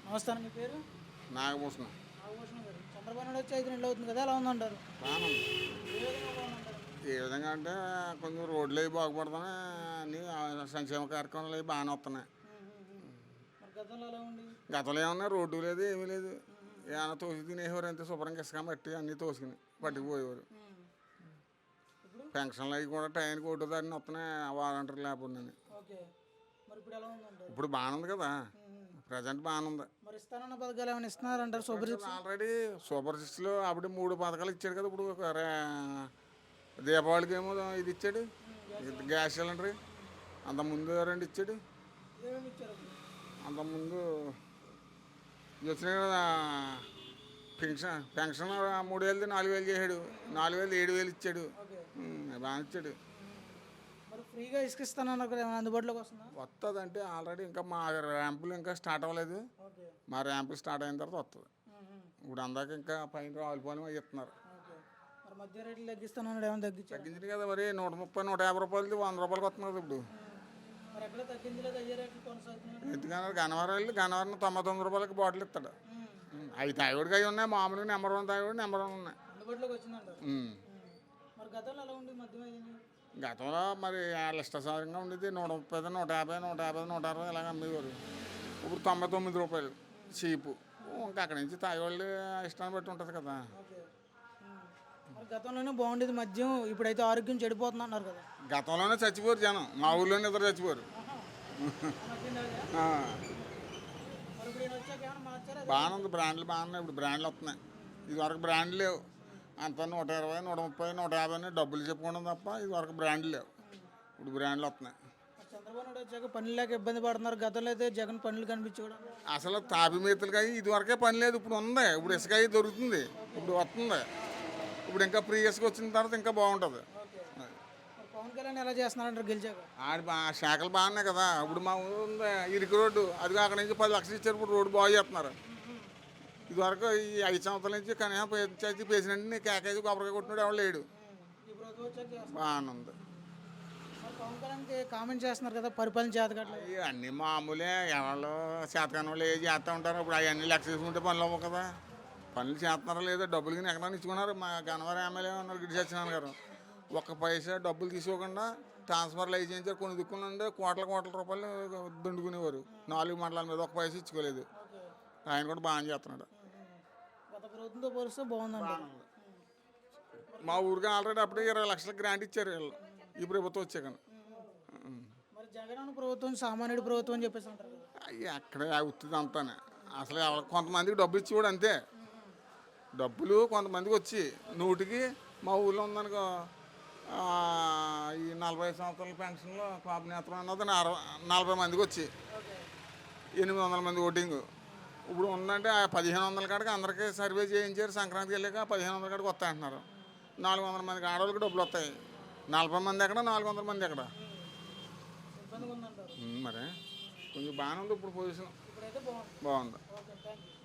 నమస్కారం. మీ పేరు? నాగభూషణం. నాగభూషణం గారు. చంద్రబాబు నాయుడు వచ్చి 5 నెలలు అవుతుంది కదా! ఎలా ఉందంటారు? బాగానే ఉంది. ఏ విధంగా బాగుందంటారు? ఏ విధంగా అంటే కొంచెం రోడ్లు అవి బాగుపడుతున్నాయి, అన్ని సంక్షేమ కార్యక్రమాలు అవి బాగానే వస్తున్నాయి. మరి గతంలో ఎలా ఉంది? గతంలో ఏమన్నా రోడ్డు లేదు, ఏమీ లేదు. ఏమైనా తోసి తినేవారు అంతే, శుభ్రంగా ఇసుక మట్టి అన్నీ తోసుకుని పట్టుకుపోయేవారు. ఇప్పుడు పెన్షన్లు అవి కూడా టైంకి ఒకటో దారిని వస్తున్నాయి, వాలంటీర్ లేకపోతే. ఓకే. మరి ఇప్పుడు ఎలా ఉందంటారు? ఇప్పుడు బాగానే ఉంది కదా, ప్రజెంట్ బాగానే ఉంది. మరి ఇస్తానన్న పథకాలు ఏమైనా ఇస్తున్నారంటారు? సూపర్ సిక్స్ ఆల్రెడీ సూపర్ సిక్స్లో అప్పుడు 3 పథకాలు ఇచ్చాడు కదా. ఇప్పుడు దీపావళికి ఏమో ఇది ఇచ్చాడు, గ్యాస్ సిలిండర్. అంతకుముందు 2 ఇచ్చాడు. ఏమేమి ఇచ్చారు అప్పుడు? అంతకుముందు వచ్చినాయి కదా పెన్షన్ 3000 4000 చేశాడు. 4000 7000 ఇచ్చాడు. ఓకే. బాగా ఇచ్చాడు. మరి ఫ్రీగా ఇసుక ఇస్తానన్నారు కదా, ఏమైనా అందుబాటులోకి వస్తుందా? వస్తుంది అంటే ఆల్రెడీ ఇంకా మా ర్యాంపులు ఇంకా స్టార్ట్ అవ్వలేదు. ఓకే. మా ర్యాంపులు స్టార్ట్ అయిన తర్వాత వస్తుంది. ఇప్పుడు అందాక ఇంకా పైన రావులపాలెం అవి ఇస్తున్నారు. ఓకే. మరి మధ్య రేట్లు తగ్గిస్తానన్నాడు, ఏమైనా తగ్గించారు? తగ్గించింది కదా మరి, 130 150 రూపాయలది 100 రూపాయలకి వస్తుంది కదా ఇప్పుడు. మరి ఎక్కడ తగ్గించలేదు, అయ్యే రేట్లు కొనసాగుతున్నాయి. ఎందుకన్నా గన్నవరం వెళ్ళి గన్నవరం 99 రూపాయలకి బాటిల్ ఇస్తాడు. అవి తాగుడికి అవి ఉన్నాయి, మామూలుగా నెంబర్ 1 తాగుడు నెంబర్ 1 ఉన్నాయి. అందుబాటులోకి వచ్చిందంటారు. మరి గతంలో ఎలా ఉంది మద్యం అయింది? గతంలో మరి ఇష్టసారంగా ఉండేది 130 150 150 160 ఇలాగ అమ్మేవారు. ఇప్పుడు 99 రూపాయలు చీపు. ఇంకా అక్కడి నుంచి తాగేవాళ్ళు ఇష్టాన్ని బట్టి ఉంటుంది కదా. ఓకే. మరి గతంలోనే బాగుండేది మద్యం, ఇప్పుడైతే ఆరోగ్యం చెడిపోతుంది అన్నారు కదా. గతంలోనే చచ్చిపోరు జనం, మా ఊళ్ళోనే ఇద్దరు చచ్చిపోరు. మద్యం తాగా? ఆ. మరి ఇప్పుడు ఈయన వచ్చాక ఏమైనా మార్చారా? బాగానే ఉంది, బ్రాండ్లు బాగున్నాయి. ఇప్పుడు బ్రాండ్లు వస్తున్నాయి, ఇదివరకు బ్రాండ్లు లేవు. అంతా 120 130 150 అని డబ్బులు చెప్పుకోవడం తప్ప ఇదివరకు బ్రాండ్లు లేవు. ఇప్పుడు బ్రాండ్లు వస్తున్నాయి. మరి చంద్రబాబు నాయుడు వచ్చాక పనులు లేక ఇబ్బంది పడుతున్నారు. గతంలో అయితే జగన్ పనులు కనిపించడం. అసలు తాపి మేతలకి ఇదివరకే పని లేదు, ఇప్పుడు ఉంది. ఇప్పుడు ఇసుక అయి దొరుకుతుంది, ఇప్పుడు వస్తుంది. ఇప్పుడు ఇంకా ఫ్రీ ఇసుక వచ్చిన తర్వాత ఇంకా బాగుంటుంది. ఓకే. మరి పవన్ కళ్యాణ్ ఎలా చేస్తున్నారంటారు గెలిచాక? ఆ శాఖలు బాగున్నాయి కదా. ఇప్పుడు మా ఊరు ఉంది ఇరుకు రోడ్డు, అది అక్కడ నుంచి 10 లక్షలు ఇచ్చారు. ఇప్పుడు రోడ్డు బాగు చేస్తున్నారు. ఇదివరకు ఈ 5 సంవత్సరాల నుంచి కనీసం పంచాయతీ పేసినట్టు కేకేజీ కొబ్బరికాయ కొట్టినాడు ఎవరు లేడు. ఈ ప్రభుత్వం వచ్చాక చేస్తున్నారు. బాగానే ఉంది. మరి పవన్ కళ్యాణ్కి కామెంట్ చేస్తున్నారు కదా, పరిపాలన చేతకట్లేదు. ఇవన్నీ మామూలే, ఎవరు చేతకాని వాళ్ళు ఏది చేస్తూ ఉంటారు. ఇప్పుడు అవన్నీ లెక్క చేసుకుంటే పనులు అవ్వవు కదా. పనులు చేస్తున్నారో లేదో, డబ్బులు కానీ ఎక్కడ ఇచ్చుకున్నారు. మా గన్నవరం ఎమ్మెల్యే ఉన్నారు గిడి సత్యనారాయణ గారు, 1 పైసా డబ్బులు తీసుకోకుండా ట్రాన్స్ఫర్లు అవి చేయించారు. కొన్ని దిక్కులు ఉండే కోట్ల రూపాయలు దండుకునేవారు. 4 మండలాల మీద 1 పైసా ఇచ్చుకోలేదు. ఆయన కూడా బాగా చేస్తున్నాడు. గత ప్రభుత్వంతో పోలిస్తే బాగుందండి. మా ఊరికి ఆల్రెడీ అప్పుడే 20 లక్షల గ్రాంట్ ఇచ్చారు వీళ్ళు, ఈ ప్రభుత్వం వచ్చాక. మరి జగన్ ప్రభుత్వం సామాన్యుడి ప్రభుత్వం అని చెప్పేసి అంటారు కదా. అయ్యి అక్కడే అవుతుంది అంతానే. అసలు కొంతమందికి డబ్బులు ఇచ్చి కూడా అంతే. డబ్బులు కొంతమందికి వచ్చి 100కి మా ఊళ్ళో ఉందనుకో, ఈ 45 సంవత్సరాల పెన్షన్లో కాపు నేత్రం అన్నది 40 మందికి వచ్చి 800 మంది ఓటింగ్. ఇప్పుడు ఉందంటే 1500 కాడికి అందరికీ సర్వే చేయించారు. సంక్రాంతికి వెళ్ళాక 1500 కాడికి వస్తాయి అంటున్నారు. 400 మందికి ఆడవాళ్ళకి డబ్బులు వస్తాయి. 40 మంది ఎక్కడ, 400 మంది ఎక్కడ. ఇబ్బందిగా ఉందంటారు. మరి కొంచెం బాగానే ఉంది ఇప్పుడు పొజిషన్, ఇప్పుడైతే బాగుంది. బాగుంది. Okay, thank you.